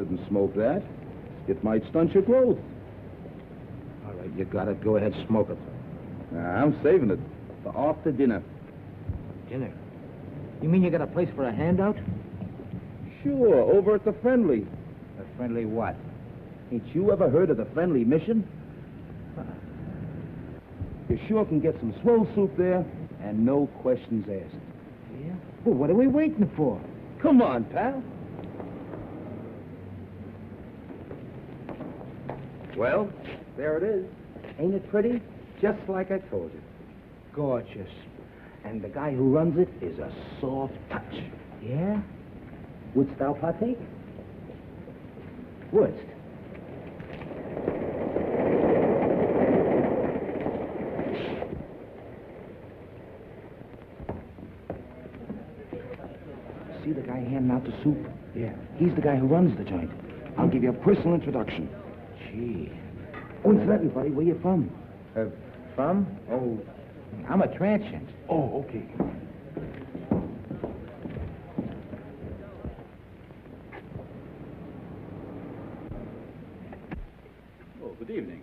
shouldn't smoke that. It might stunt your growth. All right, you got it. Go ahead, smoke it. I'm saving it for after dinner. Dinner? You mean you got a place for a handout? Sure, over at the Friendly. A friendly what? Ain't you ever heard of the Friendly Mission? You sure can get some swell soup there, and no questions asked. Yeah? Well, what are we waiting for? Come on, pal. Well, there it is. Ain't it pretty? Just like I told you. Gorgeous. And the guy who runs it is a soft touch. Yeah? Wouldst thou partake? Wouldst? See the guy handing out the soup? Yeah. He's the guy who runs the joint. I'll give you a personal introduction. Gee. Oh, incidentally, buddy, where you from? From? Oh, I'm a transient. Oh, okay. Oh, good evening.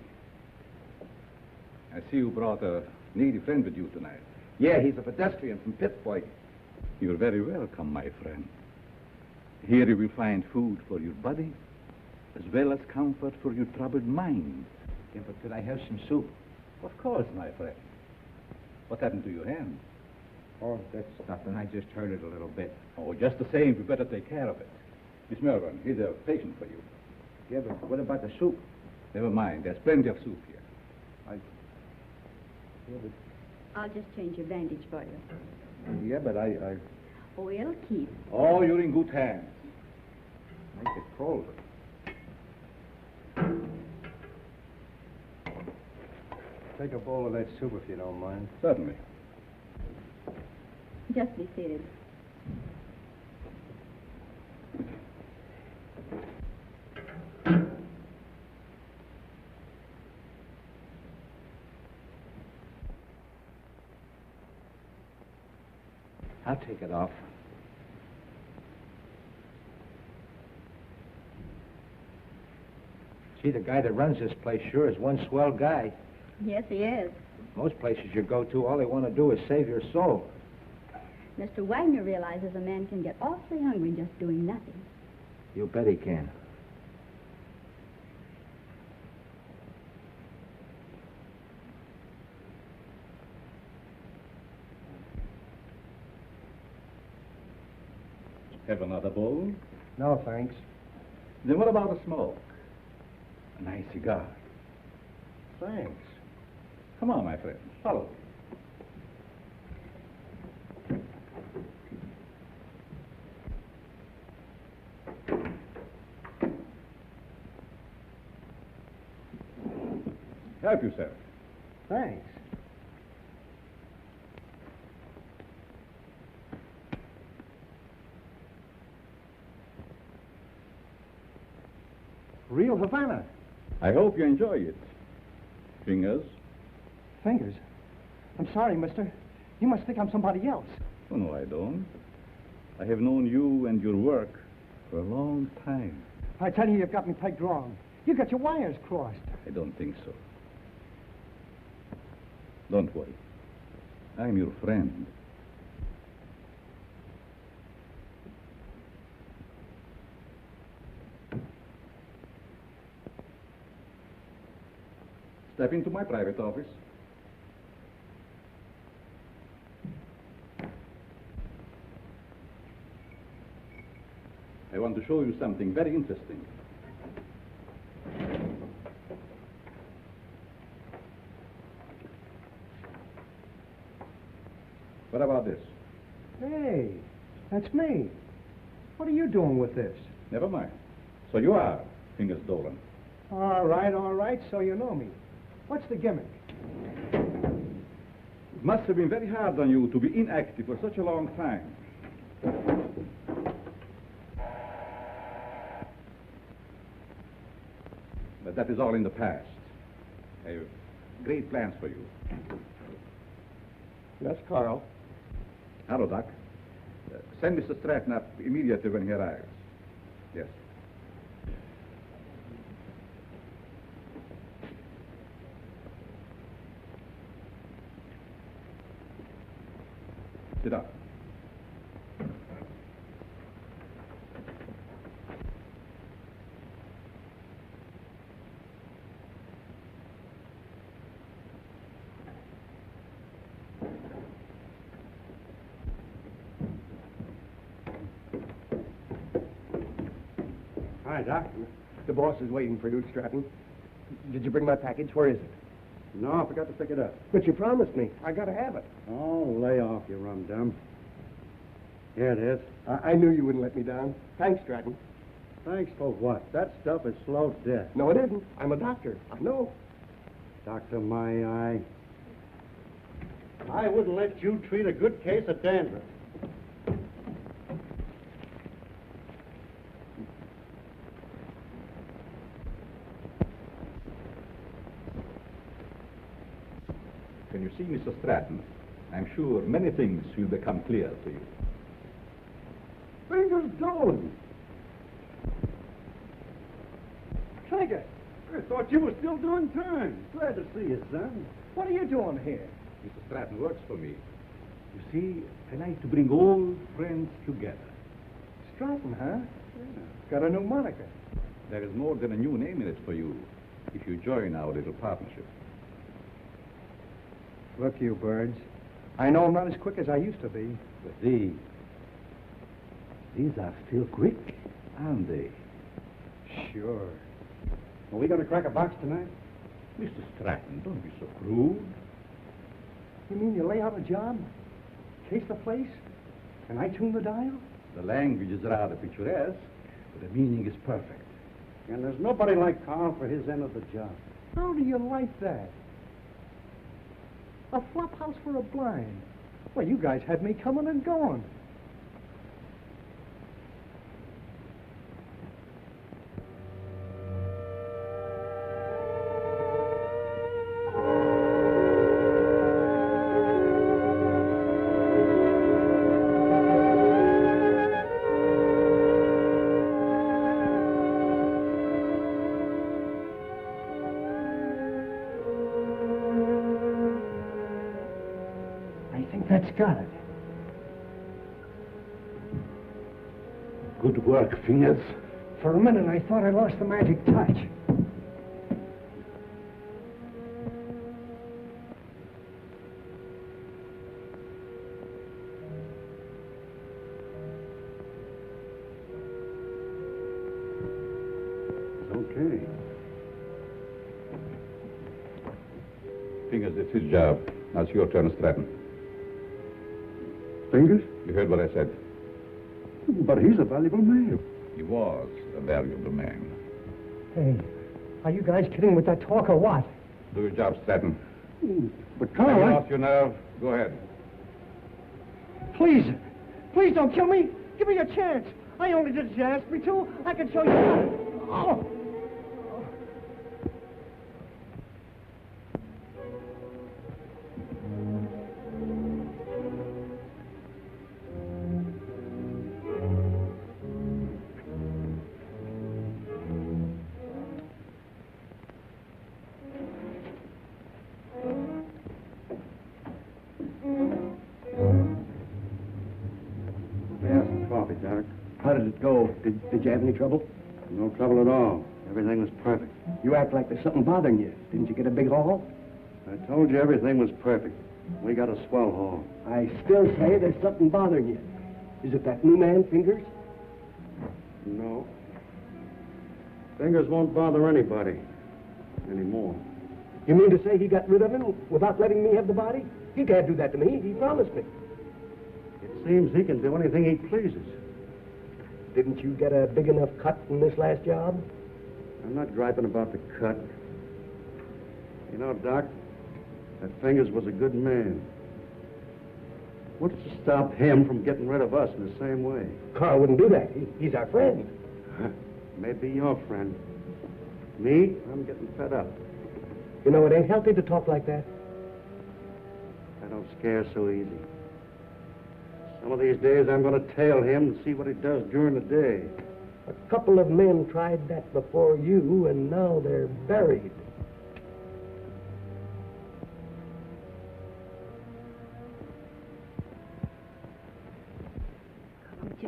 I see you brought a needy friend with you tonight. Yeah, he's a pedestrian from Pittsburgh. You're very welcome, my friend. Here you will find food for your body, as well as comfort for your troubled mind. Yeah, but could I have some soup? Of course, my friend. What happened to your hand? Oh, that's nothing. I just hurt it a little bit. Oh, just the same, we better take care of it. Miss Melbourne, here's a patient for you. Yeah, but what about the soup? Never mind, there's plenty of soup here. I'll just change your bandage for you. Yeah, but I... Oh, it'll keep. Oh, you're in good hands. Make it colder. Take a bowl of that soup if you don't mind. Certainly. Just be seated. I'll take it off. Gee, the guy that runs this place sure is one swell guy. Yes, he is. Most places you go to, all they want to do is save your soul. Mr. Wagner realizes a man can get awfully hungry just doing nothing. You bet he can. Have another bowl? No, thanks. Then what about a smoke? A nice cigar. Thanks. Come on, my friend. Follow. Help yourself. Thanks. Real Havana. I hope you enjoy it. Fingers? Fingers. I'm sorry, mister. You must think I'm somebody else. Oh, no, I don't. I have known you and your work for a long time. I tell you, you've got me pegged wrong. You got your wires crossed. I don't think so. Don't worry. I'm your friend. Step into my private office. I want to show you something very interesting. What about this? Hey, that's me. What are you doing with this? Never mind. So you are Fingers Dolan. All right, so you know me. What's the gimmick? It must have been very hard on you to be inactive for such a long time. But that is all in the past. I have great plans for you. That's Carl. Hello, Doc. Send Mr. Stratton up immediately when he arrives. Yes. Sit up. Hi, Doc. The boss is waiting for you, Stratton. Did you bring my package? Where is it? No, I forgot to pick it up. But you promised me. I gotta have it. Oh, lay off, you rum-dum. Here it is. I knew you wouldn't let me down. Thanks, Stratton. Thanks for what? That stuff is slow to death. No, it isn't. I'm a doctor. I know. Doctor, my eye. I wouldn't let you treat a good case of dandruff. When you see Mr. Stratton, I'm sure many things will become clear to you. Fingers Dolan. Tiger, I thought you were still doing time. Glad to see you, son. what are you doing here? Mr. Stratton works for me. You see, I like to bring old friends together. Stratton, huh? Got a new moniker. There is more than a new name in it for you if you join our little partnership. Look, you birds. I know I'm not as quick as I used to be. But these are still quick, aren't they? Sure. Are we going to crack a box tonight? Mr. Stratton, don't be so crude. You mean you lay out a job, case the place, and I tune the dial? The language is rather picturesque, but the meaning is perfect. And there's nobody like Carl for his end of the job. How do you like that? A flop house for a blind. Well, you guys had me coming and going. That's got it. Good work, Fingers. For a minute, I thought I lost the magic touch. Okay. Fingers, it's his job. Now it's your turn, Stratton. Fingers? You heard what I said. But he's a valuable man. He was a valuable man. Hey, are you guys kidding with that talk or what? Do your job, Stratton. But Have Carl, you I... lost your nerve? Go ahead. Please, please don't kill me. Give me a chance. I only did as you asked me to. I can show you. Oh. Doc. How did it go? Did you have any trouble? No trouble at all. Everything was perfect. You act like there's something bothering you. Didn't you get a big haul? I told you everything was perfect. We got a swell haul. I still say there's something bothering you. Is it that new man, Fingers? No. Fingers won't bother anybody anymore. You mean to say he got rid of him without letting me have the body? He can't do that to me. He promised me. It seems he can do anything he pleases. Didn't you get a big enough cut from this last job? I'm not griping about the cut. You know, Doc, that Fingers was a good man. What's to stop him from getting rid of us in the same way? Carl wouldn't do that. He's our friend. Maybe your friend. Me, I'm getting fed up. You know, it ain't healthy to talk like that. I don't scare so easy. Some of these days I'm going to tail him and see what he does during the day. A couple of men tried that before you, and now they're buried.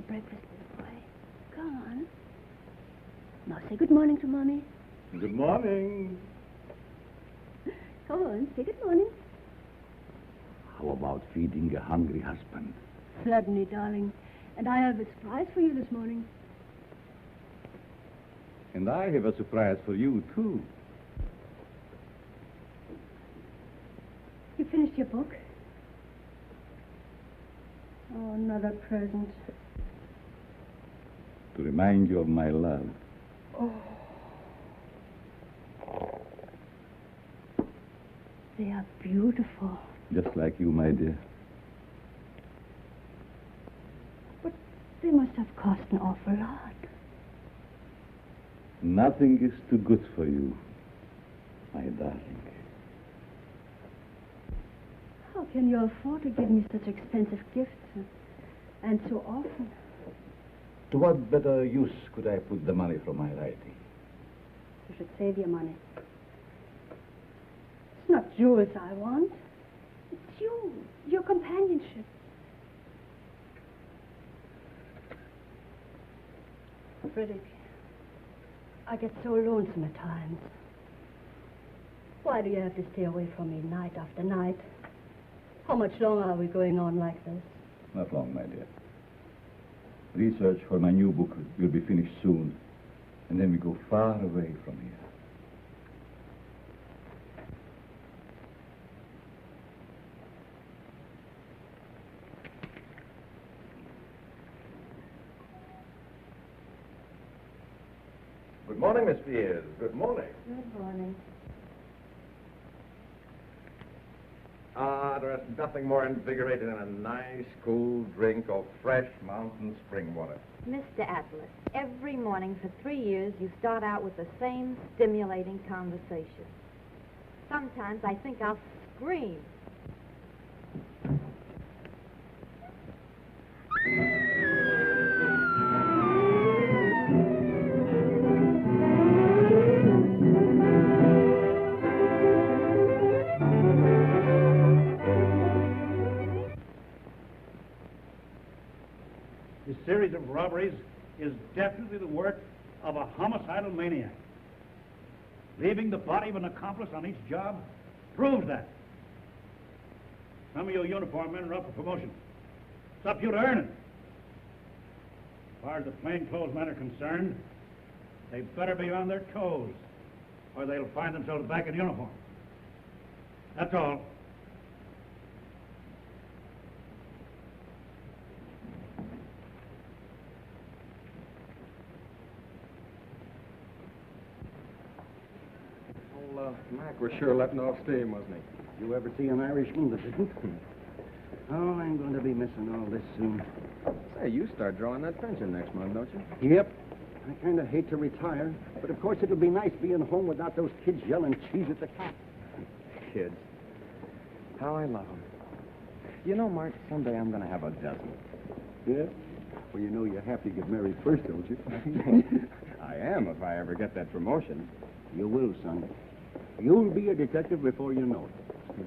breakfast, little boy. Come on. Now say good morning to Mommy. Good morning. Come on, say good morning. How about feeding a hungry husband? Certainly, darling. And I have a surprise for you this morning. And I have a surprise for you, too. You finished your book? Oh, another present. To remind you of my love. Oh. They are beautiful. Just like you, my dear. But they must have cost an awful lot. Nothing is too good for you, my darling. How can you afford to give me such expensive gifts? And so often? To what better use could I put the money from my writing? You should save your money. It's not jewels I want. It's you, your companionship. Frederick, I get so lonesome at times. Why do you have to stay away from me night after night? How much longer are we going on like this? Not long, my dear. Research for my new book will be finished soon, and then we go far away from here. Good morning, Miss Spears. Good morning. Good morning. There's nothing more invigorating than a nice, cool drink of fresh mountain spring water. Mr. Atlas, every morning for 3 years you start out with the same stimulating conversation. Sometimes I think I'll scream. This series of robberies is definitely the work of a homicidal maniac. Leaving the body of an accomplice on each job proves that. Some of you uniform men are up for promotion. It's up to you to earn it. As far as the plainclothes men are concerned, they better be on their toes, or they'll find themselves back in uniform. That's all. Mac was sure letting off steam, wasn't he? You ever see an Irishman that didn't? Oh, I'm going to be missing all this soon. Say, you start drawing that pension next month, don't you? Yep. I kind of hate to retire, but of course it'll be nice being home without those kids yelling cheese at the cat. Kids. How I love them. You know, Mark, someday I'm going to have a dozen. Yeah? Well, you know you have to get married first, don't you? I am, if I ever get that promotion. You will, son. You'll be a detective before you know it.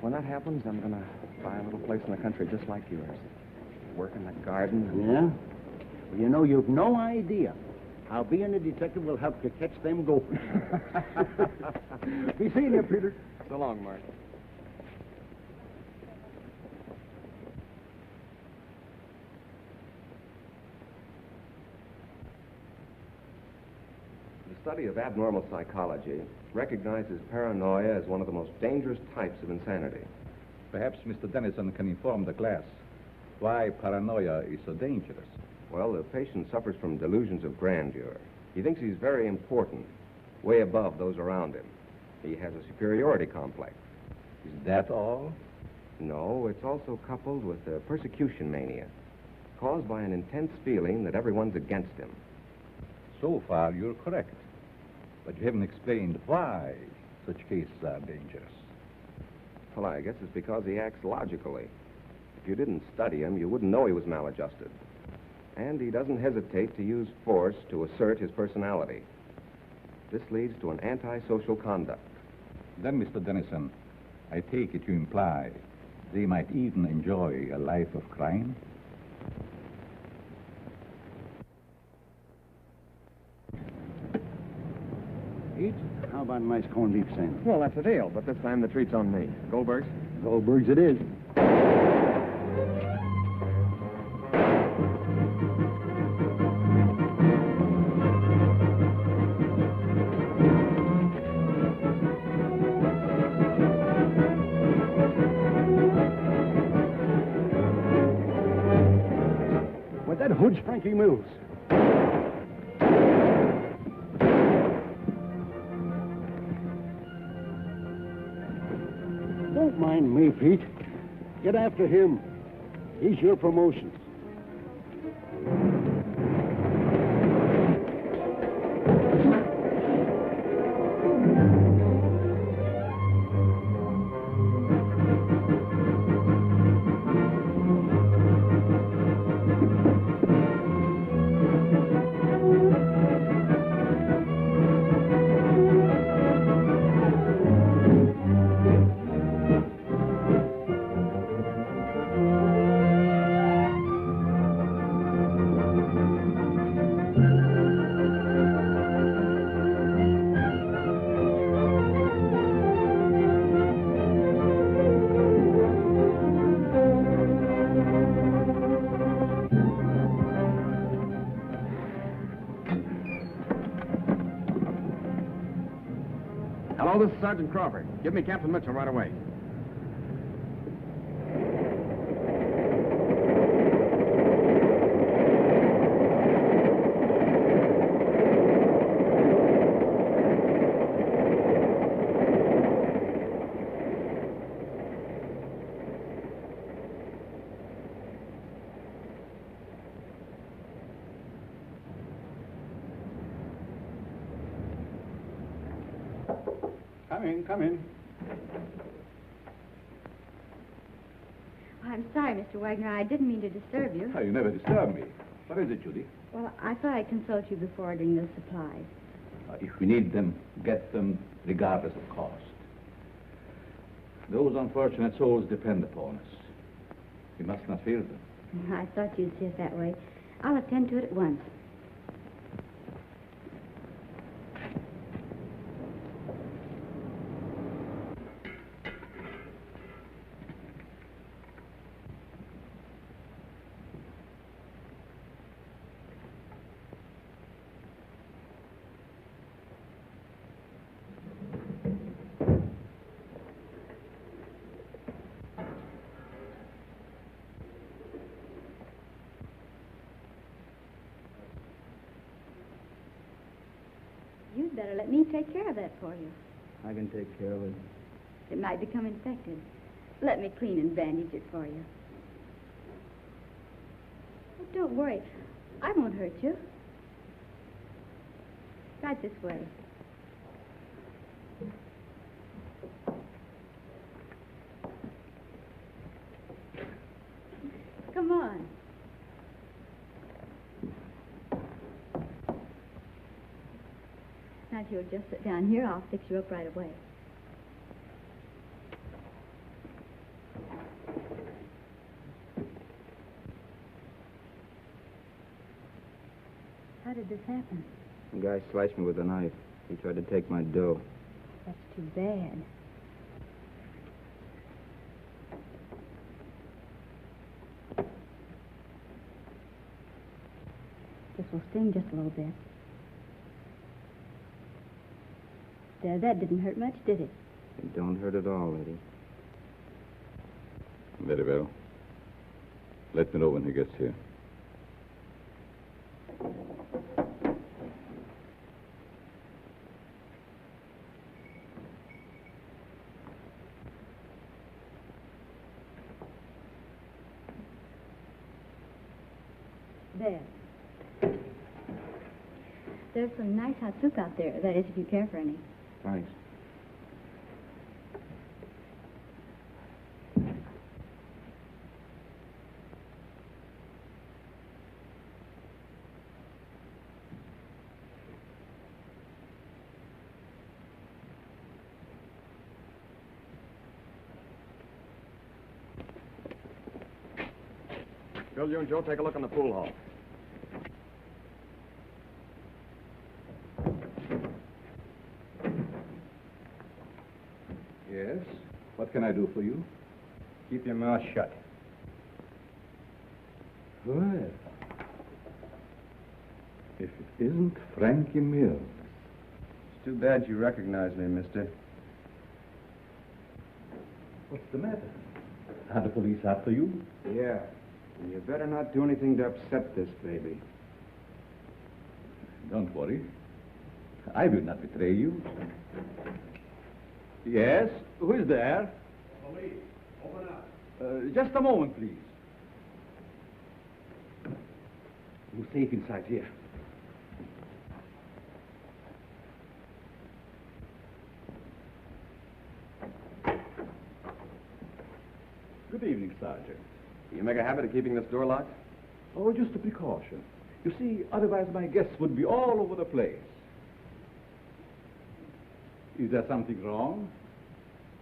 When that happens, I'm going to buy a little place in the country just like yours. Work in the garden. Yeah? Well, you know, you've no idea how being a detective will help you catch them gophers. Be seeing you, Peter. So long, Mark. The study of abnormal psychology recognizes paranoia as one of the most dangerous types of insanity. Perhaps Mr. Dennison can inform the class why paranoia is so dangerous. Well, the patient suffers from delusions of grandeur. He thinks he's very important, way above those around him. He has a superiority complex. Is that all? No, it's also coupled with a persecution mania, caused by an intense feeling that everyone's against him. So far, you're correct. But you haven't explained why such cases are dangerous. Well, I guess it's because he acts logically. If you didn't study him, you wouldn't know he was maladjusted. And he doesn't hesitate to use force to assert his personality. This leads to an antisocial conduct. Then, Mr. Dennison, I take it you imply they might even enjoy a life of crime? Pete. How about a nice corned beef sandwich? Well, that's a deal, but this time the treat's on me. Goldberg's? Goldberg's it is. With that hood's Frankie Mills. Don't mind me, Pete. Get after him. He's your promotion. Hello, this is Sergeant Crawford. Give me Captain Mitchell right away. Come in. I'm sorry, Mr. Wagner. I didn't mean to disturb you. Oh, you never disturb me. What is it, Judy? Well, I thought I'd consult you before ordering the supplies. If we need them, get them regardless of cost. Those unfortunate souls depend upon us. We must not fail them. I thought you'd see it that way. I'll attend to it at once. You'd better let me take care of that for you. I can take care of it. It might become infected. Let me clean and bandage it for you. Oh, don't worry. I won't hurt you. Right this way. Come on. Now, if you'll just sit down here, I'll fix you up right away. How did this happen? The guy sliced me with a knife. He tried to take my dough. That's too bad. This will sting just a little bit. There, that didn't hurt much, did it? It don't hurt at all, Eddie. Very well. Let me know when he gets here. There. There's some nice hot soup out there. That is, if you care for any. Thanks. Bill, you and Joe take a look in the pool hall. What can I do for you? Keep your mouth shut. Well, if it isn't Frankie Mills. It's too bad you recognize me, mister. What's the matter? Are the police after you? Yeah. And you better not do anything to upset this baby. Don't worry. I will not betray you. Yes? Who is there? Police, open up. Just a moment, please. You're safe inside here. Good evening, Sergeant. You make a habit of keeping this door locked? Oh, just a precaution. You see, otherwise my guests would be all over the place. Is there something wrong?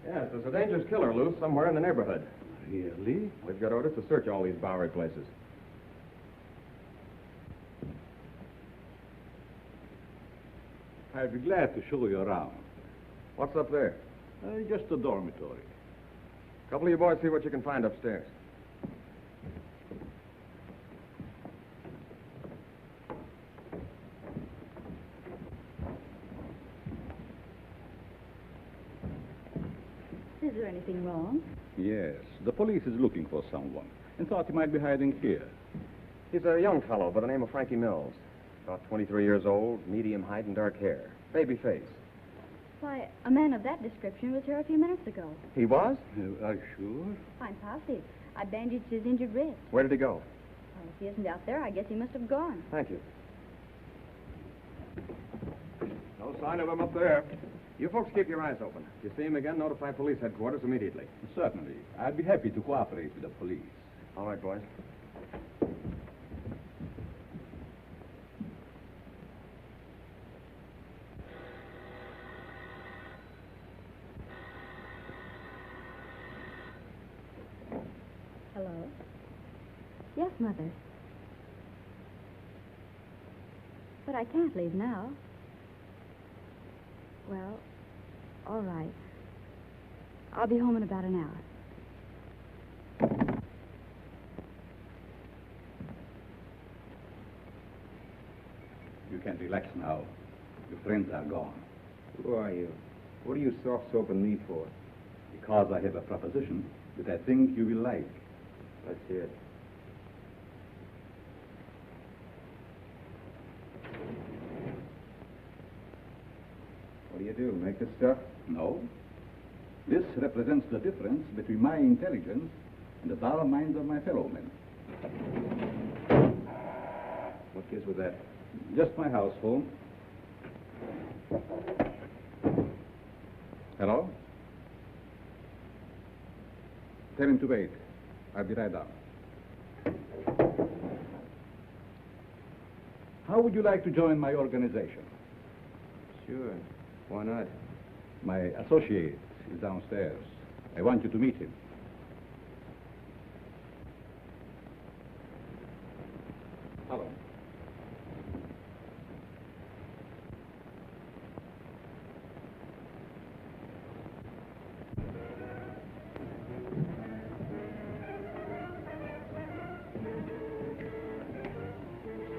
Yes, there's a dangerous killer loose somewhere in the neighborhood. Really? We've got orders to search all these Bowery places. I'd be glad to show you around. What's up there? Just a dormitory. A couple of you boys see what you can find upstairs. Is there anything wrong? Yes, the police is looking for someone and thought he might be hiding here. He's a young fellow by the name of Frankie Mills. About 23 years old, medium height and dark hair. Baby face. Why, a man of that description was here a few minutes ago. He was? Are you sure? I'm positive. I bandaged his injured wrist. Where did he go? Well, if he isn't out there, I guess he must have gone. Thank you. No sign of him up there. You folks keep your eyes open. If you see him again, notify police headquarters immediately. Certainly. I'd be happy to cooperate with the police. All right, boys. Hello? Yes, Mother. But I can't leave now. Well, all right. I'll be home in about an hour. You can relax now. Your friends are gone. Who are you? What are you soft-soaping me for? Because I have a proposition that I think you will like. Let's hear it. What do you do? Make this stuff? No. This represents the difference between my intelligence and the dull minds of my fellow men. What gives with that? Just my house phone. Hello? Tell him to wait. I'll be right down. How would you like to join my organization? Sure. Why not? My associate is downstairs. I want you to meet him. Hello.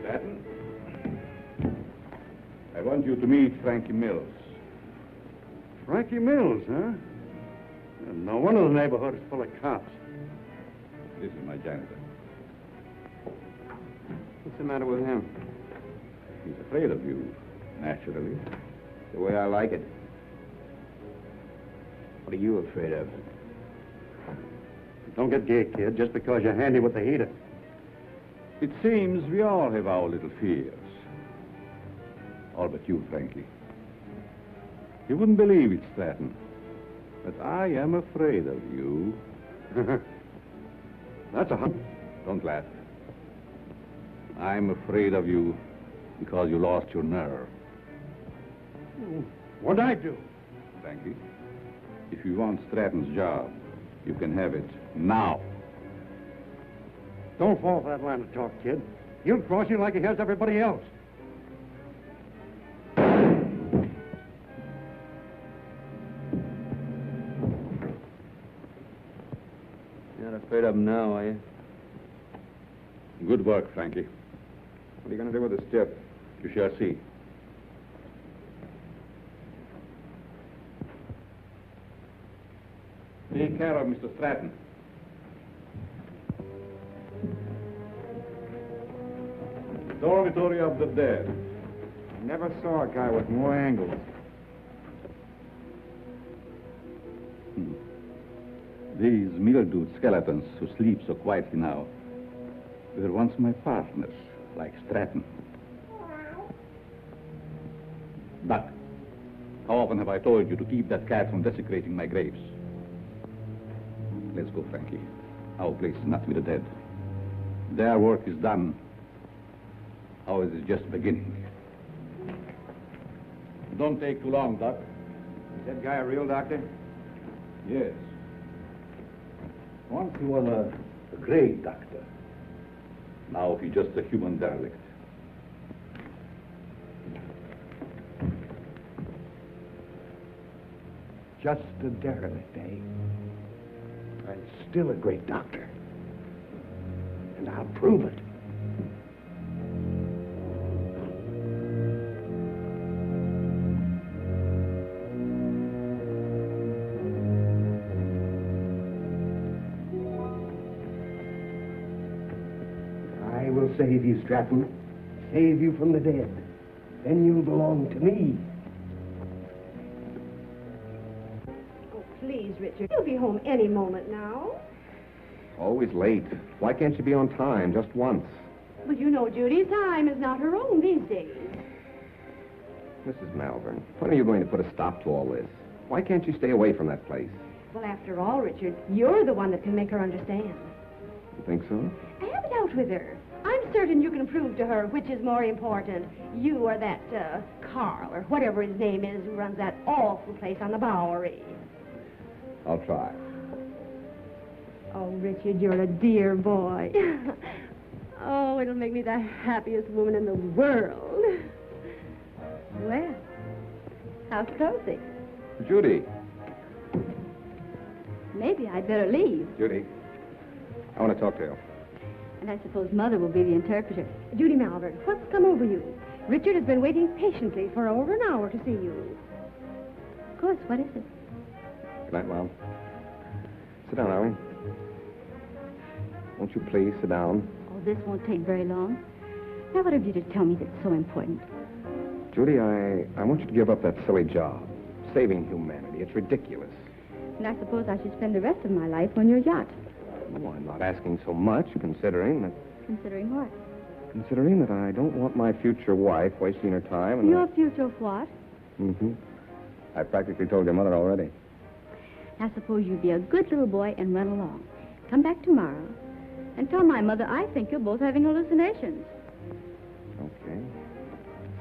Stanton, I want you to meet Frankie Mills. Frankie Mills, huh? No wonder the neighborhood is full of cops. This is my janitor. What's the matter with him? He's afraid of you, naturally. The way I like it. What are you afraid of? Don't get gay, kid, just because you're handy with the heater. It seems we all have our little fears. All but you, Frankie. You wouldn't believe it, Stanton, but I am afraid of you. That's a Don't laugh. I'm afraid of you because you lost your nerve. What'd I do? Frankie, if you want Stratton's job, you can have it now. Don't fall for that line of talk, kid. He'll cross you like he has everybody else. You're not afraid of him now, are you? Good work, Frankie. What are you going to do with the stiff? You shall see. Take care of Mr. Stratton. Dormitory of the dead. I never saw a guy with more angles. These mildewed skeletons who sleep so quietly now were once my partners, like Stratton. Duck, how often have I told you to keep that cat from desecrating my graves? Let's go, Frankie. Our place is not with the dead. Their work is done. Ours is just beginning. Don't take too long, Doc. Is that guy a real doctor? Yes. Once he was a great doctor. Now he's just a human derelict. Just a derelict, eh? And still a great doctor. And I'll prove it. I will save you, Stratton. Save you from the dead. Then you'll belong to me. Please, Richard, you'll be home any moment now. Always late. Why can't she be on time just once? But you know Judy's time is not her own these days. Mrs. Malvern, when are you going to put a stop to all this? Why can't you stay away from that place? Well, after all, Richard, you're the one that can make her understand. You think so? Have it out with her. I'm certain you can prove to her which is more important, you or that, Carl, or whatever his name is, who runs that awful place on the Bowery. I'll try. Oh, Richard, you're a dear boy. Oh, it'll make me the happiest woman in the world. Well, how's cozy? Judy. Maybe I'd better leave. Judy. I want to talk to you. And I suppose Mother will be the interpreter. Judy Malvern, what's come over you? Richard has been waiting patiently for over an hour to see you. Of course, what is it? Good night, Mom. Sit down, Irene. Won't you please sit down? Oh, this won't take very long. Now, what have you to tell me that's so important? Judy, I want you to give up that silly job. Saving humanity. It's ridiculous. And I suppose I should spend the rest of my life on your yacht. No, I'm not asking so much, considering that... Considering what? Considering that I don't want my future wife wasting her time and... Your future what? Mm-hmm. I practically told your mother already. Now, suppose you be a good little boy and run along. Come back tomorrow and tell my mother I think you're both having hallucinations. Okay.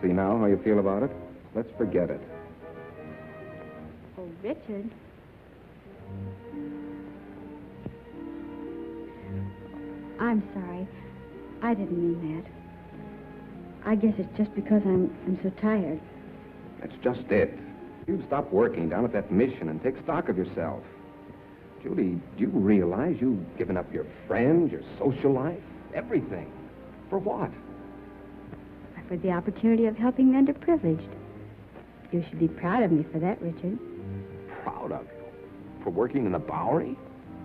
See now how you feel about it? Let's forget it. Oh, Richard. I'm sorry. I didn't mean that. I guess it's just because I'm so tired. That's just it. You stop working down at that mission and take stock of yourself. Judy, do you realize you've given up your friends, your social life, everything? For what? For the opportunity of helping the underprivileged. You should be proud of me for that, Richard. Proud of you? For working in the Bowery?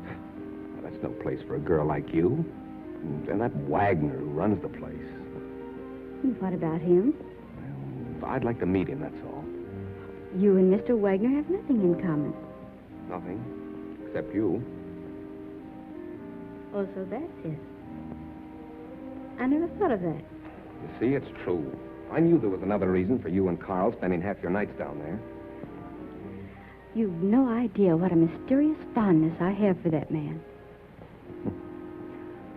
Well, that's no place for a girl like you. And that Wagner who runs the place. And what about him? Well, I'd like to meet him, that's all. You and Mr. Wagner have nothing in common. Nothing. Except you. Oh, so that's it. I never thought of that. You see, it's true. I knew there was another reason for you and Carl spending half your nights down there. You've no idea what a mysterious fondness I have for that man.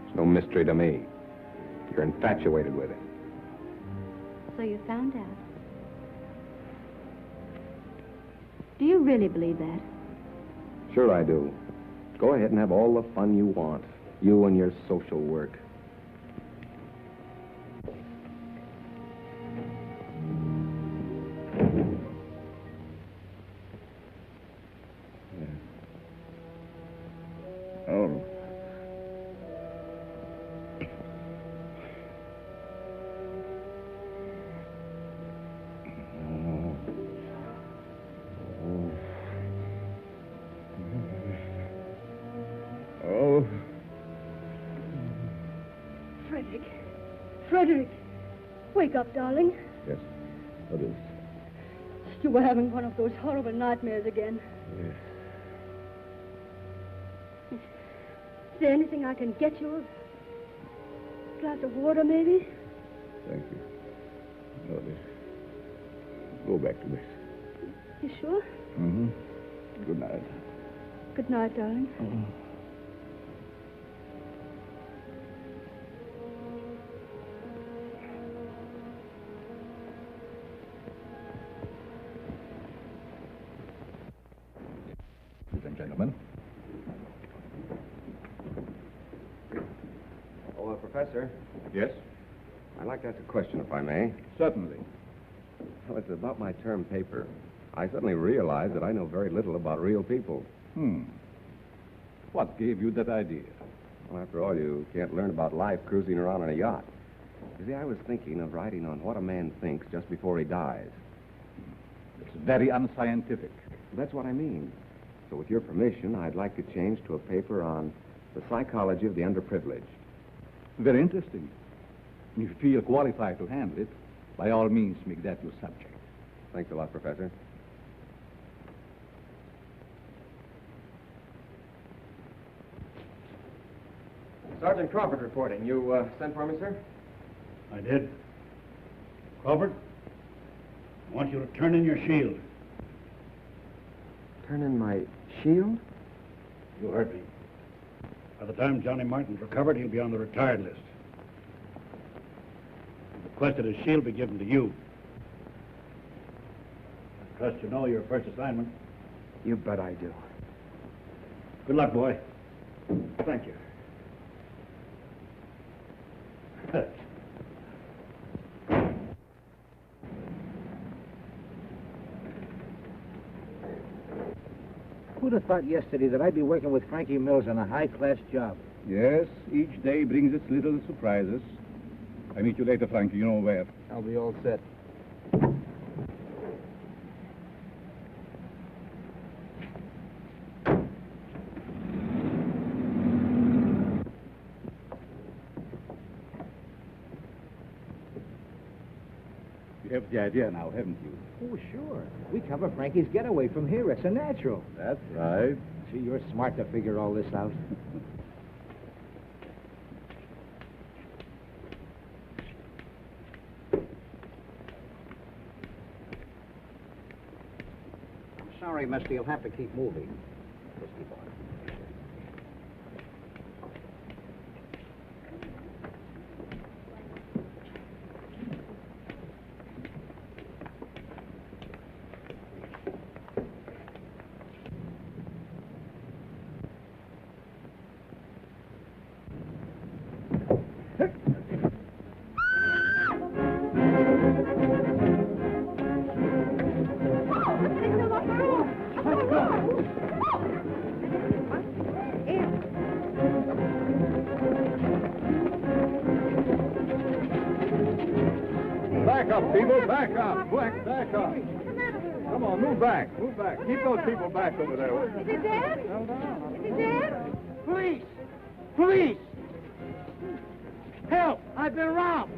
It's no mystery to me. You're infatuated with him. So you found out. Do you really believe that? Sure I do. Go ahead and have all the fun you want. You and your social work. Oh, Frederick, wake up, darling. Yes. What is? You were having one of those horrible nightmares again. Yes. Is there anything I can get you? A glass of water, maybe? Thank you. No, this. Go back to bed. You sure? Mm-hmm. Good night. Good night, darling. Ladies and gentlemen. Oh, Professor, Yes? I'd like to ask a question, if I may. Certainly. Well, it's about my term paper. I suddenly realized that I know very little about real people. What gave you that idea? Well, after all, you can't learn about life cruising around on a yacht. You see, I was thinking of writing on what a man thinks just before he dies. It's very unscientific. That's what I mean. So with your permission, I'd like to change to a paper on the psychology of the underprivileged. Very interesting. If you feel qualified to handle it, by all means, make that your subject. Thanks a lot, Professor. Sergeant Crawford reporting. You sent for me, sir? I did. Crawford, I want you to turn in your shield. Turn in my shield? You heard me. By the time Johnny Martin's recovered, he'll be on the retired list. I requested his shield be given to you. I trust you know your first assignment. You bet I do. Good luck, boy. Thank you. Who'd have thought yesterday that I'd be working with Frankie Mills on a high-class job? Yes, each day brings its little surprises. I meet you later, Frankie. You know where. I'll be all set. You have the idea now, haven't you? Oh, sure. We cover Frankie's getaway from here. It's a natural. That's right. See, you're smart to figure all this out. I'm sorry, mister. You'll have to keep moving. Just keep on. Back up, people. Back up. Back up. Come on, move back. Move back. Keep those people back over there. Is he dead? Is he dead? Police! Police! Help! I've been robbed!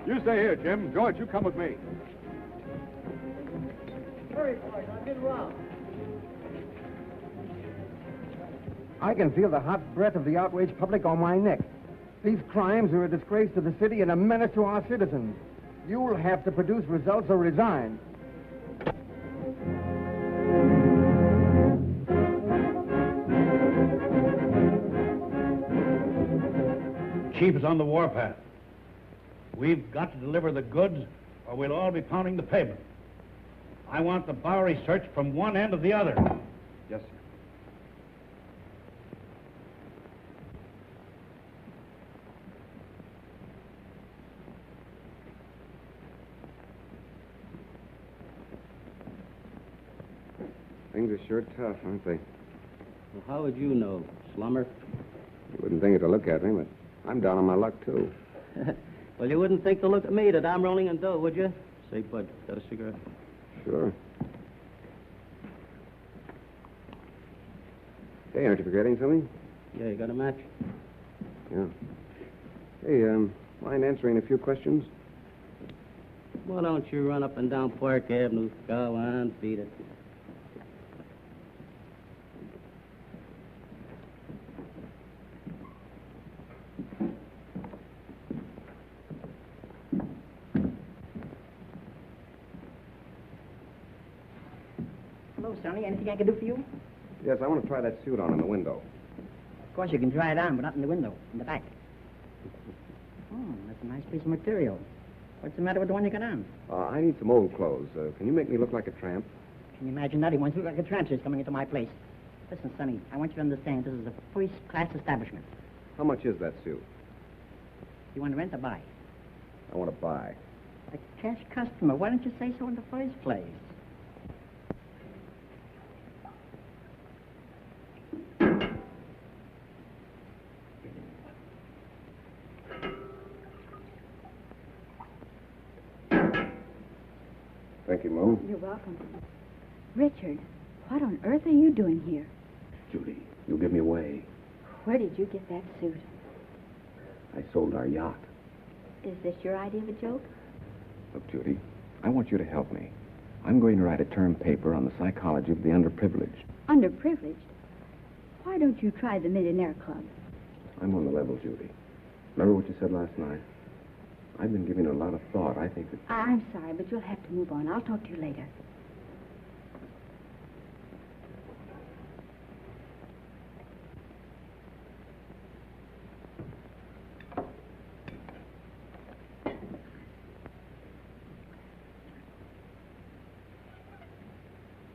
You stay here, Jim. George, you come with me. Hurry, boys. I've been robbed. I can feel the hot breath of the outraged public on my neck. These crimes are a disgrace to the city and a menace to our citizens. You'll have to produce results or resign. Chief is on the warpath. We've got to deliver the goods, or we'll all be pounding the pavement. I want the Bowery searched from one end to the other. Yes, sir. Things are sure tough, aren't they? Well, how would you know, slummer? You wouldn't think it to look at me, but I'm down on my luck, too. Well, you wouldn't think to look at me that I'm rolling in dough, would you? Say, Bud, got a cigarette? Sure. Hey, aren't you forgetting something? Yeah, you got a match? Yeah. Hey, Mind answering a few questions? Why don't you run up and down Park Avenue? Go on, beat it. Hello, Sonny. Anything I can do for you? Yes, I want to try that suit on in the window. Of course, you can try it on, but not in the window, in the back. Oh, that's a nice piece of material. What's the matter with the one you got on? I need some old clothes. Can you make me look like a tramp? Can you imagine that? He wants to look like a tramp coming into my place. Listen, Sonny, I want you to understand this is a first-class establishment. How much is that suit? You want to rent or buy? I want to buy. A cash customer. Why don't you say so in the first place? Thank you, Mo. You're welcome. Richard, what on earth are you doing here? Judy, you'll give me away. Where did you get that suit? I sold our yacht. Is this your idea of a joke? Look, Judy, I want you to help me. I'm going to write a term paper on the psychology of the underprivileged. Underprivileged? Why don't you try the Millionaire Club? I'm on the level, Judy. Remember what you said last night? I've been giving it a lot of thought. I think that... I'm sorry, but you'll have to move on. I'll talk to you later.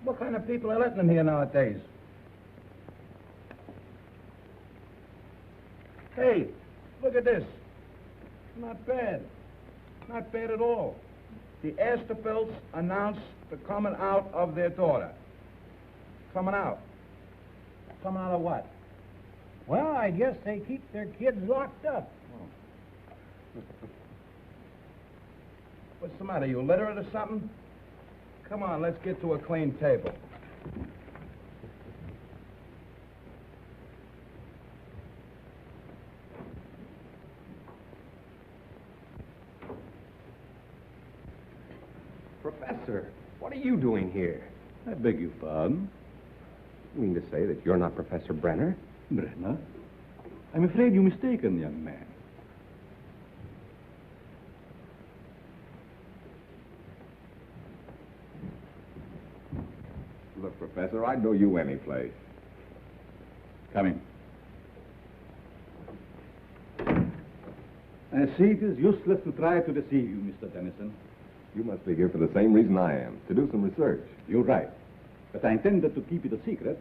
What kind of people are letting them here nowadays? Hey, look at this. Not bad. Not bad at all. The Astor Pictures announced the coming out of their daughter. Coming out. Coming out of what? Well, I guess they keep their kids locked up. What's the matter? You illiterate or something? Come on, let's get to a clean table. Professor, what are you doing here? I beg your pardon? You mean to say that you're not Professor Brenner? Brenner? I'm afraid you're mistaken, young man. Look, Professor, I'd know you any place. Come in. I see it is useless to try to deceive you, Mr. Dennison. You must be here for the same reason I am, to do some research. You're right. But I intended to keep it a secret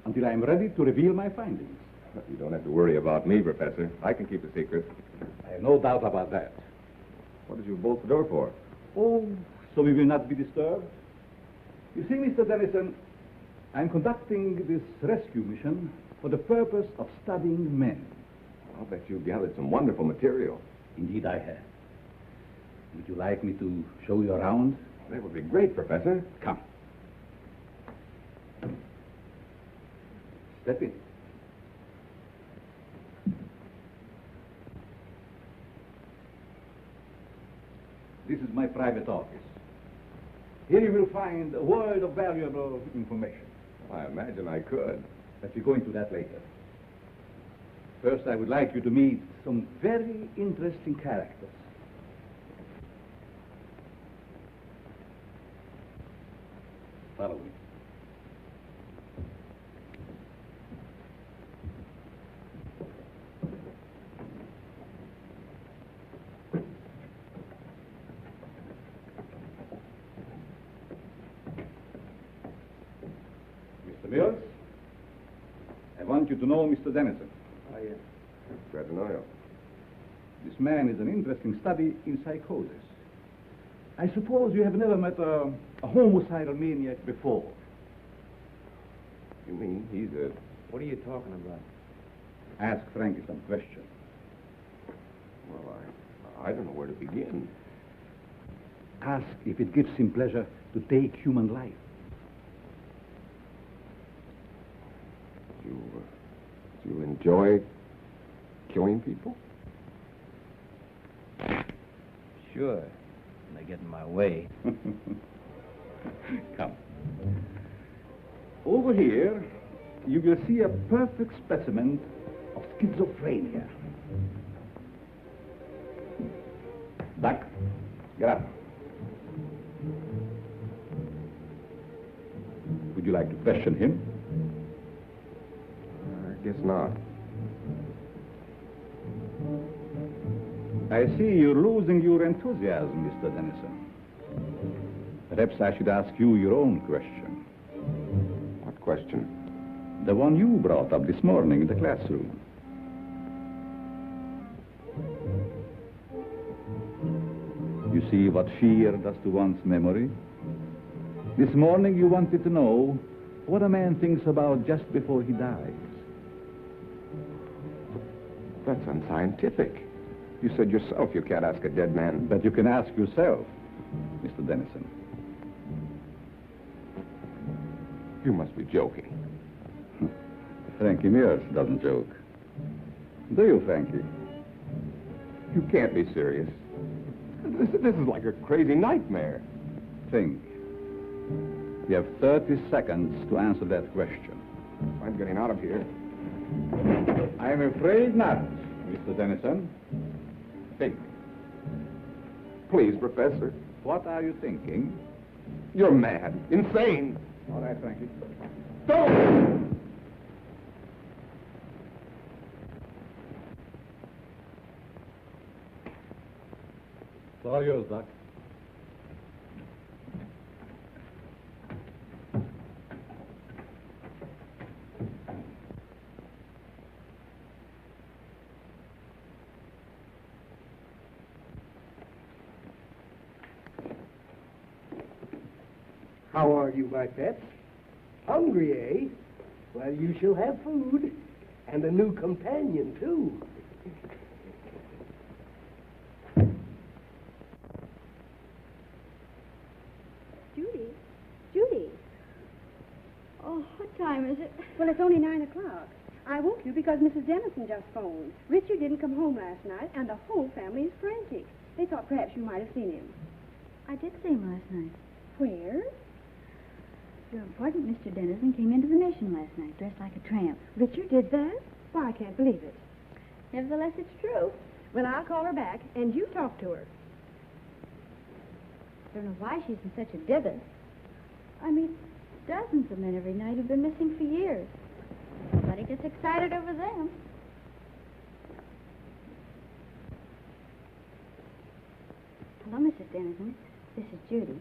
until I'm ready to reveal my findings. You don't have to worry about me, Professor. I can keep a secret. I have no doubt about that. What did you bolt the door for? Oh, so we will not be disturbed? You see, Mr. Dennison, I'm conducting this rescue mission for the purpose of studying men. I'll bet you've gathered some wonderful material. Indeed, I have. Would you like me to show you around? That would be great, Professor. Come. Step in. This is my private office. Here you will find a world of valuable information. I imagine I could. But we'll go into that later. First, I would like you to meet some very interesting characters. Follow me. Mr. Mills, I want you to know Mr. Dennison. Glad to know you. This man is an interesting study in psychosis. I suppose you have never met a homicidal maniac before. You mean he's a... What are you talking about? Ask Frankie some questions. Well, I don't know where to begin. Ask if it gives him pleasure to take human life. You enjoy killing people? Sure. When they get in my way. Come. Over here, you will see a perfect specimen of schizophrenia. Doc, get up. Would you like to question him? I guess not. I see you're losing your enthusiasm, Mr. Dennison. Perhaps I should ask you your own question. What question? The one you brought up this morning in the classroom. You see what fear does to one's memory? This morning you wanted to know what a man thinks about just before he dies. That's unscientific. You said yourself you can't ask a dead man. But you can ask yourself, Mr. Dennison. You must be joking. Frankie Mears doesn't joke. Do you, Frankie? You can't be serious. This is like a crazy nightmare. Think. You have 30 seconds to answer that question. I'm getting out of here. I'm afraid not, Mr. Dennison. Think. Please, Professor. What are you thinking? You're mad. Insane. All right, Frankie. Don't! It's all yours, Doc. How are you, my pets? Hungry, eh? Well, you shall have food. And a new companion, too. Judy. Oh, what time is it? Well, it's only 9 o'clock. I woke you because Mrs. Dennison just phoned. Richard didn't come home last night, and the whole family is frantic. They thought perhaps you might have seen him. I did see him last night. Where? Your important Mr. Dennison came into the Mission last night, dressed like a tramp. Richard did that? Why, I can't believe it. Nevertheless, it's true. Well, I'll call her back, and you talk to her. Don't know why she's in such a divot. I meet dozens of men every night who've been missing for years. Nobody gets excited over them. Hello, Mrs. Dennison. This is Judy.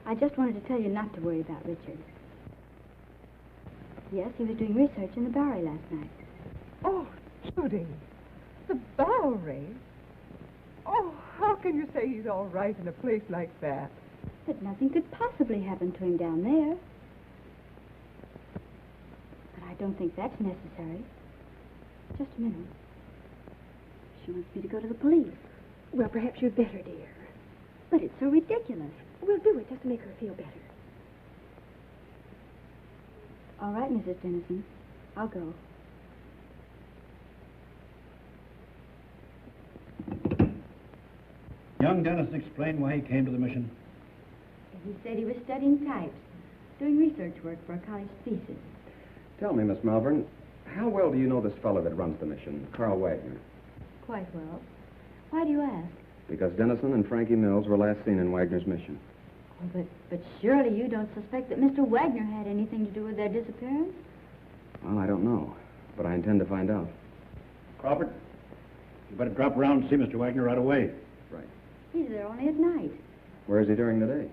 I just wanted to tell you not to worry about Richard. Yes, he was doing research in the Bowery last night. Oh, Judy, the Bowery? Oh, how can you say he's all right in a place like that? But nothing could possibly happen to him down there. But I don't think that's necessary. Just a minute. She wants me to go to the police. Well, perhaps you'd better, dear. But it's so ridiculous. We'll do it just to make her feel better. All right, Mrs. Dennison. I'll go. Young Dennison explained why he came to the mission. He said he was studying types, doing research work for a college thesis. Tell me, Miss Malvern, how well do you know this fellow that runs the mission, Carl Wagner? Quite well. Why do you ask? Because Dennison and Frankie Mills were last seen in Wagner's mission. Oh, but surely you don't suspect that Mr. Wagner had anything to do with their disappearance? Well, I don't know, but I intend to find out. Crawford, you better drop around and see Mr. Wagner right away. Right. He's there only at night. Where is he during the day?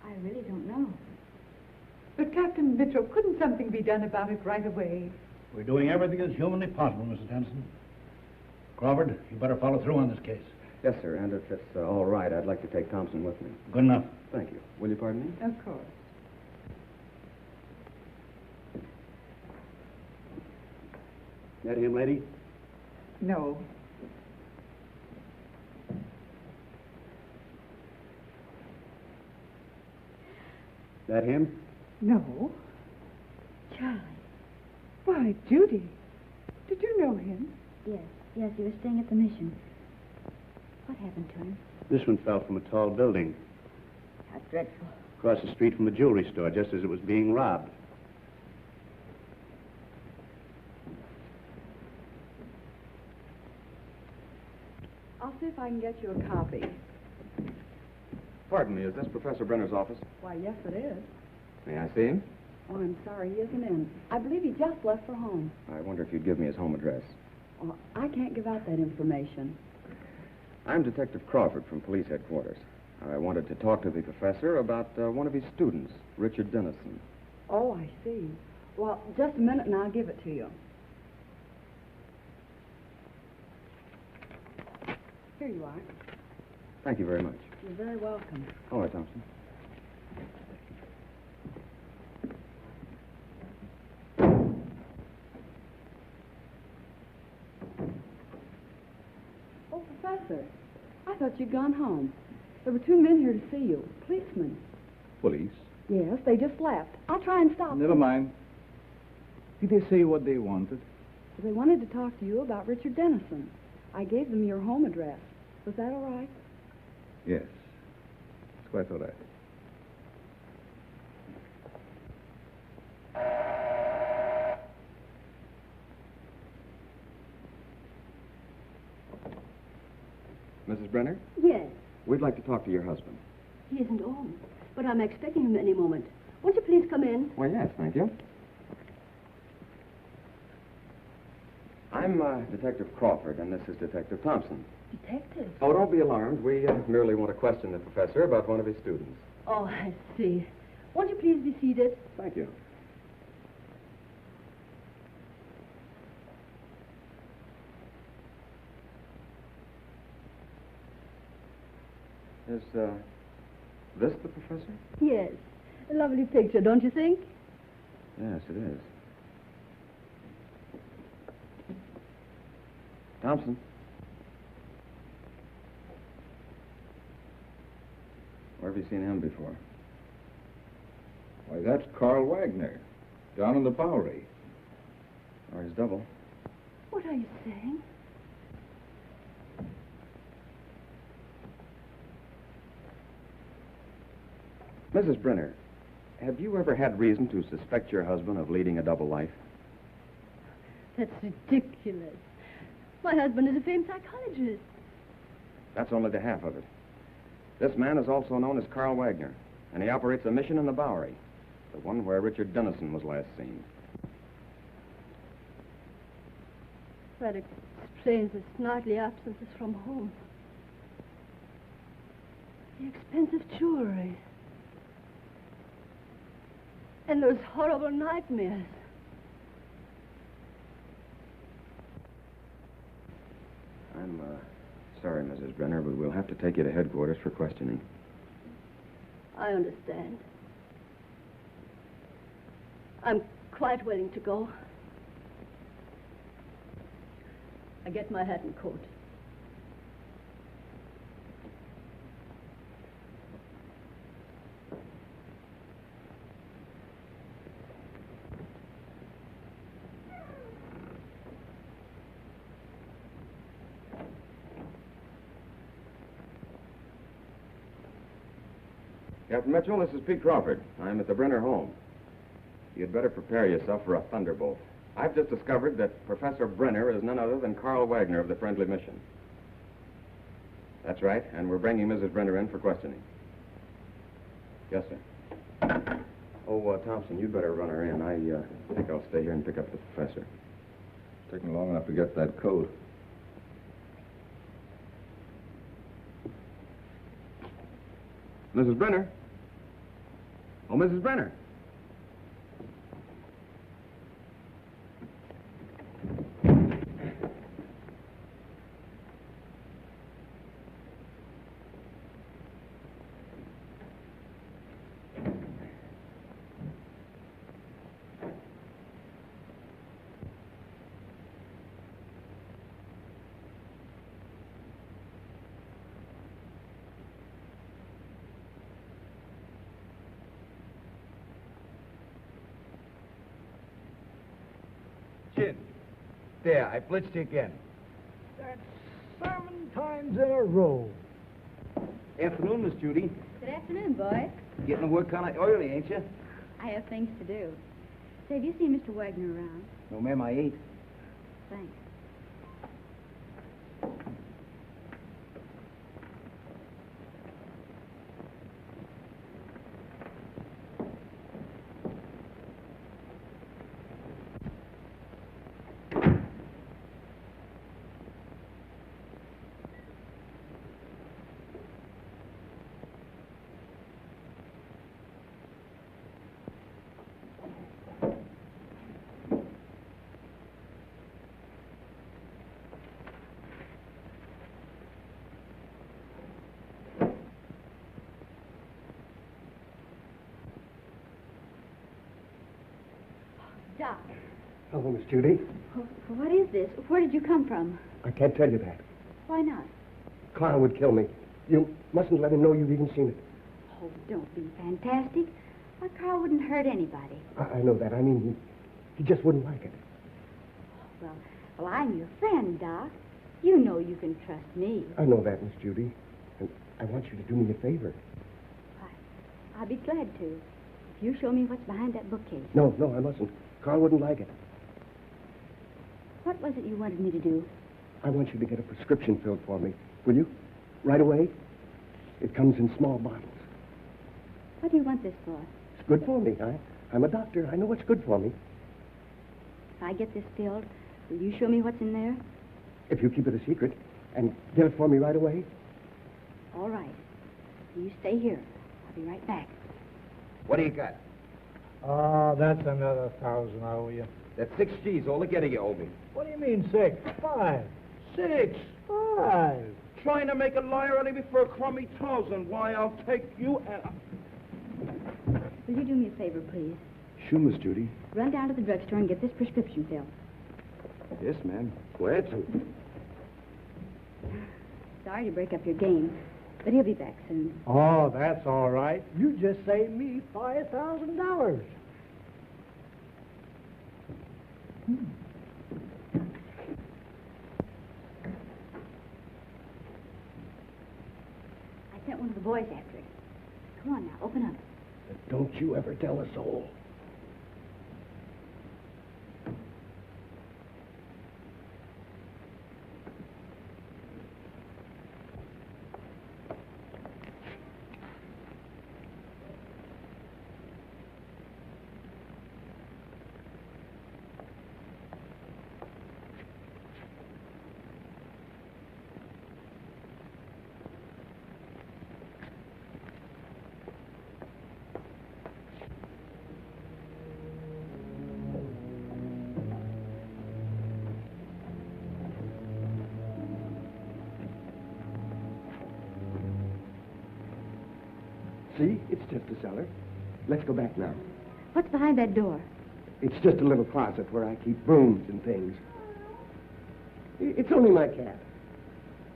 I really don't know. But, Captain Mitchell, couldn't something be done about it right away? We're doing everything that's humanly possible, Mrs. Dennison. Crawford, you better follow through on this case. Yes, sir, and if it's all right, I'd like to take Thompson with me. Good enough. Thank you. Will you pardon me? Of course. That him, lady? No. That him? No. Charlie. Why, Judy, did you know him? Yes, he was staying at the mission. What happened to him? This one fell from a tall building How dreadful. across the street from the jewelry store just as it was being robbed. I'll see if I can get you a copy. Pardon me, is this Professor Brenner's office? Why, yes, it is. May I see him? Oh, I'm sorry, he isn't in. I believe he just left for home. I wonder if you'd give me his home address. Oh, I can't give out that information. I'm Detective Crawford from police headquarters. I wanted to talk to the professor about one of his students, Richard Dennison. Oh, I see. Well, just a minute and I'll give it to you. Here you are. Thank you very much. You're very welcome. All right, Thompson. Oh, Professor, I thought you'd gone home. There were two men here to see you, policemen. Police? Yes, they just left. I'll try and stop Never them. mind. Did they say what they wanted? They wanted to talk to you about Richard Dennison. I gave them your home address. Was that all right? Yes. It's quite all right. Mrs. Brenner, Yes, we'd like to talk to your husband. he isn't home, but I'm expecting him any moment. Won't you please come in? Why, yes, thank you. I'm Detective Crawford, and this is Detective Thompson. Detective? Oh, don't be alarmed. We merely want to question the professor about one of his students. Oh, I see. Won't you please be seated? Thank you. Is this the professor? Yes. A lovely picture, don't you think? Yes, it is. Thompson. Where have you seen him before? Why, that's Carl Wagner, down in the Bowery. Or his double. What are you saying? Mrs. Brenner, have you ever had reason to suspect your husband of leading a double life? That's ridiculous. My husband is a famed psychologist. That's only the half of it. This man is also known as Carl Wagner, and he operates a mission in the Bowery, the one where Richard Dennison was last seen. That explains his nightly absences from home. The expensive jewelry. And those horrible nightmares. I'm sorry, Mrs. Brenner, but we'll have to take you to headquarters for questioning. I understand. I'm quite willing to go. I get my hat and coat. Captain Mitchell, this is Pete Crawford. I'm at the Brenner home. You'd better prepare yourself for a thunderbolt. I've just discovered that Professor Brenner is none other than Carl Wagner of the Friendly Mission. That's right, and we're bringing Mrs. Brenner in for questioning. Yes, sir. Oh, Thompson, you'd better run her in. I think I'll stay here and pick up the professor. It's taking long enough to get that coat. Mrs. Brenner? Oh, Mrs. Brenner. Chin. There, I blitzed you again. That's sermon times in a row. Afternoon, Miss Judy. Good afternoon, boy. Getting to work kind of early, ain't you? I have things to do. Say, have you seen Mr. Wagner around? No, ma'am, I ain't. Thanks. Doc. Hello, Miss Judy. What is this? Where did you come from? I can't tell you that. Why not? Carl would kill me. You mustn't let him know you've even seen it. Oh, don't be fantastic. Why, Carl wouldn't hurt anybody. I know that. I mean, he just wouldn't like it. Well, I'm your friend, Doc. You know you can trust me. I know that, Miss Judy. And I want you to do me a favor. I'll be glad to. If you show me what's behind that bookcase. No, I mustn't. Carl wouldn't like it. What was it you wanted me to do? I want you to get a prescription filled for me. Will you? Right away? It comes in small bottles. What do you want this for? It's good for me. I'm a doctor. I know what's good for me. If I get this filled, will you show me what's in there? If you keep it a secret and get it for me right away. All right. You stay here. I'll be right back. What do you got? Oh, that's another 1,000 I owe you. That's 6 G's, all together you owe me. What do you mean 6? 5. 6. 5. Trying to make a liar out of me for a crummy 1,000. Why, I'll take you and... Will you do me a favor, please? Sure, Miss Judy. Run down to the drugstore and get this prescription filled. Yes, ma'am. Go ahead, son. Sorry to break up your game, but he'll be back soon. Oh, that's all right. You just saved me $5,000. I sent one of the boys after it. Come on now, open up. Don't you ever tell a soul. See? It's just a cellar. Let's go back now. What's behind that door? It's just a little closet where I keep brooms and things. It's only my cat.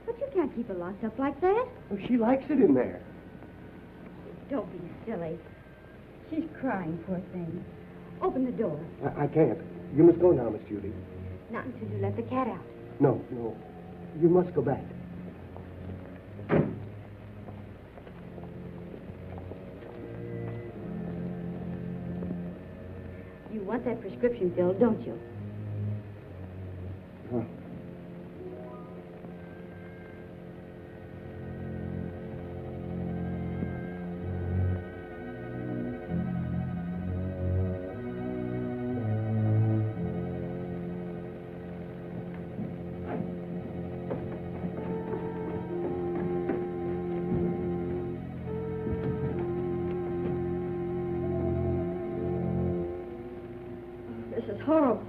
But you can't keep her locked up like that. Oh, she likes it in there. Don't be silly. She's crying, poor thing. Open the door. I can't. You must go now, Miss Judy. Not until you let the cat out. No. You must go back. You want that prescription filled, don't you? Huh. This is horrible.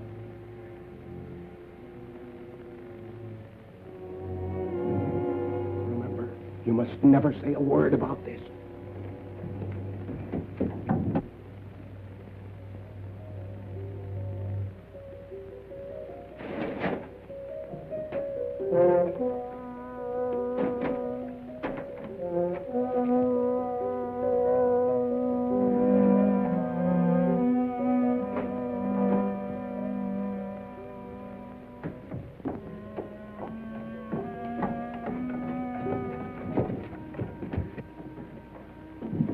Remember, you must never say a word about this.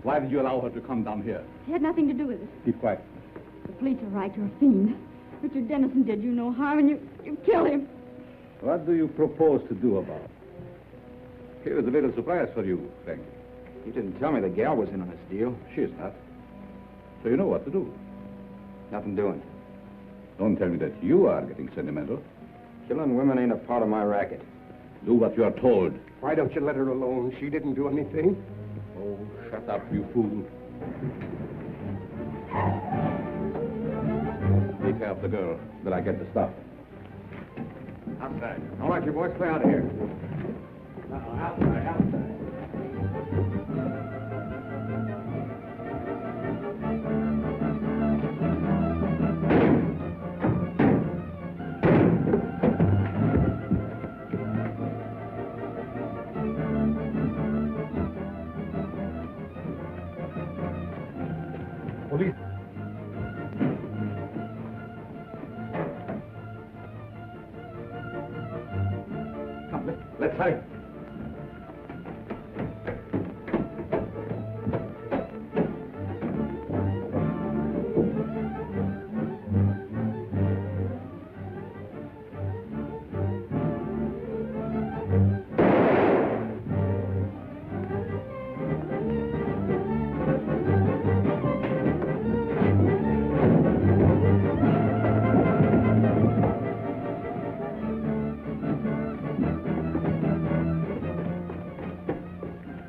Why did you allow her to come down here? He had nothing to do with it. Keep quiet. The police are right. You're a fiend. Richard Dennison did you no harm, and you killed him. What do you propose to do about it? Here's a little surprise for you, Frankie. You didn't tell me the gal was in on this deal. She's not. So you know what to do. Nothing doing. Don't tell me that you are getting sentimental. Killing women ain't a part of my racket. Do what you are told. Why don't you let her alone? She didn't do anything. Oh, shut up, you fool. Take care of the girl, till I get the stuff. Outside. All right, you boys, clear out of here. Outside. Police. Come, let's hurry.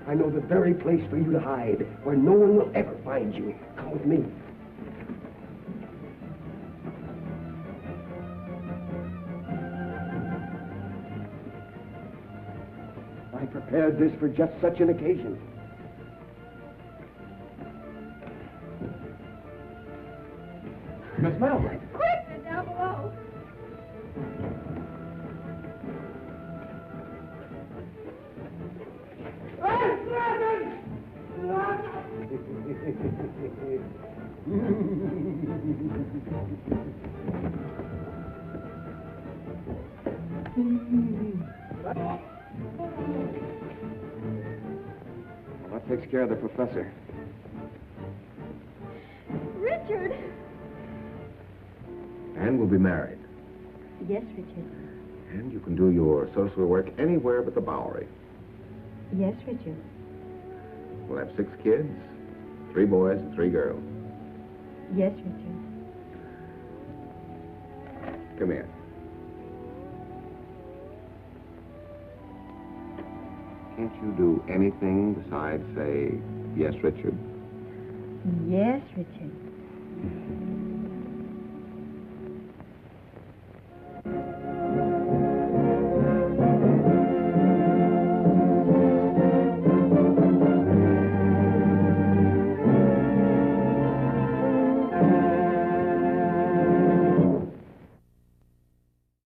I know the very place for you to hide, where no one will ever find you. Come with me. I prepared this for just such an occasion. Miss Melvin. Quick! They're down below. Well, that takes care of the professor. Richard! And we'll be married. Yes, Richard. And you can do your social work anywhere but the Bowery. Yes, Richard. We'll have 6 kids, 3 boys and 3 girls. Yes, Richard. Come here. Can't you do anything besides say, yes, Richard? Yes, Richard.